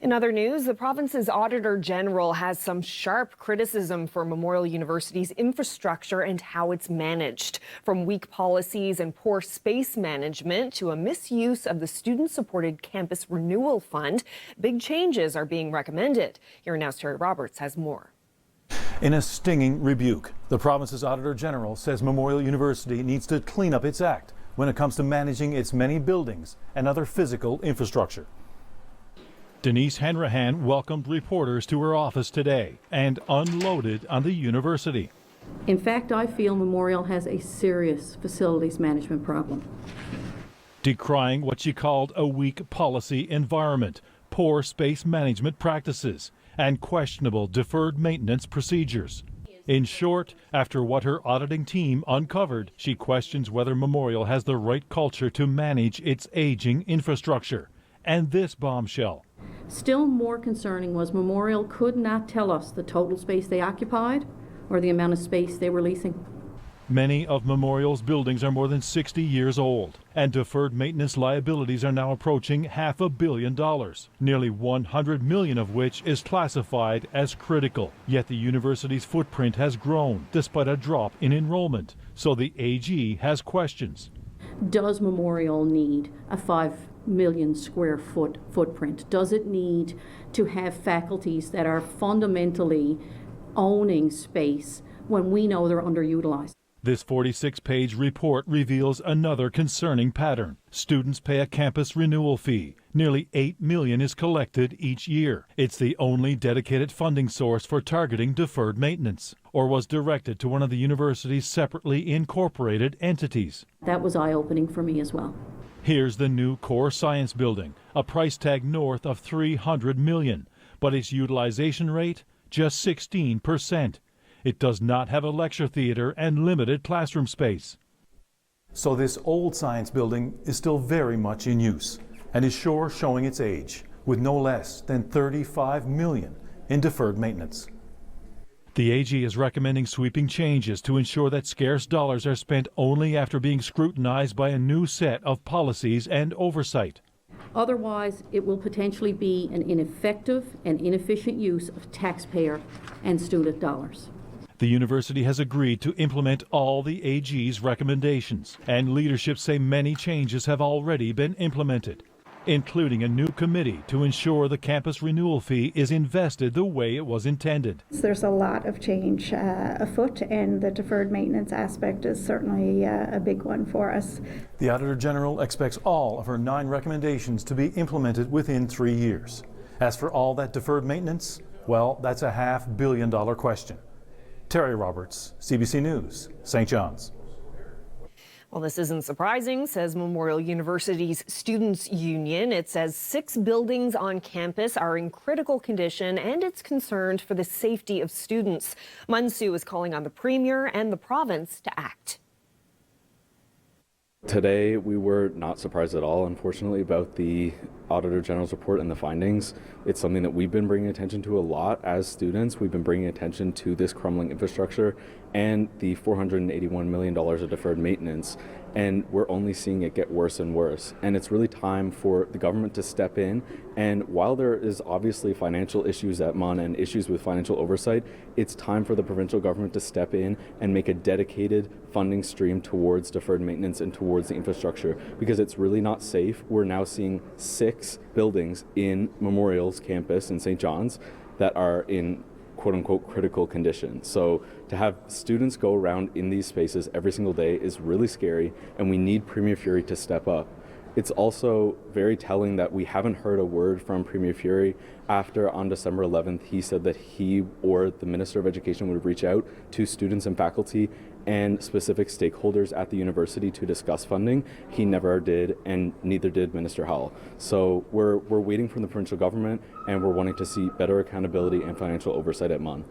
In other news, the province's Auditor General has some sharp criticism for Memorial University's infrastructure and how it's managed. From weak policies and poor space management to a misuse of the student-supported Campus Renewal Fund, big changes are being recommended. Here Now's Terry Roberts has more. In a stinging rebuke, the province's Auditor General says Memorial University needs to clean up its act when it comes to managing its many buildings and other physical infrastructure. Denise Hanrahan welcomed reporters to her office today and unloaded on the university. In fact, I feel Memorial has a serious facilities management problem. Decrying what she called a weak policy environment, poor space management practices, and questionable deferred maintenance procedures. In short, after what her auditing team uncovered, she questions whether Memorial has the right culture to manage its aging infrastructure. And this bombshell. Still more concerning was Memorial could not tell us the total space they occupied or the amount of space they were leasing. Many of Memorial's buildings are more than 60 years old, and deferred maintenance liabilities are now approaching $500 million, nearly $100 million of which is classified as critical. Yet the university's footprint has grown despite a drop in enrollment, so the AG has questions. Does Memorial need a 5 million square foot footprint? Does it need to have faculties that are fundamentally owning space when we know they're underutilized? This 46-page report reveals another concerning pattern. Students pay a campus renewal fee. Nearly $8 million is collected each year. It's the only dedicated funding source for targeting deferred maintenance, or was directed to one of the university's separately incorporated entities. That was eye-opening for me as well. Here's the new core science building, a price tag north of $300 million, but its utilization rate, just 16%. It does not have a lecture theater and limited classroom space. So this old science building is still very much in use and is sure showing its age, with no less than $35 million in deferred maintenance. The AG is recommending sweeping changes to ensure that scarce dollars are spent only after being scrutinized by a new set of policies and oversight. Otherwise, it will potentially be an ineffective and inefficient use of taxpayer and student dollars. The university has agreed to implement all the AG's recommendations, and leadership say many changes have already been implemented, including a new committee to ensure the campus renewal fee is invested the way it was intended. There's a lot of change afoot, and the deferred maintenance aspect is certainly a big one for us. The Auditor General expects all of her 9 recommendations to be implemented within 3 years. As for all that deferred maintenance, well, that's a $500 million question. Terry Roberts, CBC News, St. John's. Well, this isn't surprising, says Memorial University's Students' Union. It says 6 buildings on campus are in critical condition, and it's concerned for the safety of students. Munsu is calling on the Premier and the province to act. Today, we were not surprised at all, unfortunately, about the Auditor General's report and the findings. It's something that we've been bringing attention to a lot as students. We've been bringing attention to this crumbling infrastructure and the $481 million of deferred maintenance, and we're only seeing it get worse and worse. And it's really time for the government to step in, and while there is obviously financial issues at MUN and issues with financial oversight, it's time for the provincial government to step in and make a dedicated funding stream towards deferred maintenance and towards the infrastructure, because it's really not safe. We're now seeing 6 buildings in Memorial's campus in St. John's that are in quote-unquote critical condition. So to have students go around in these spaces every single day is really scary, and we need Premier Furey to step up. It's also very telling that we haven't heard a word from Premier Furey after on December 11th he said that he or the Minister of Education would reach out to students and faculty and specific stakeholders at the university to discuss funding. He never did, and neither did Minister Howell. So we're waiting from the provincial government, and we're wanting to see better accountability and financial oversight at MUN.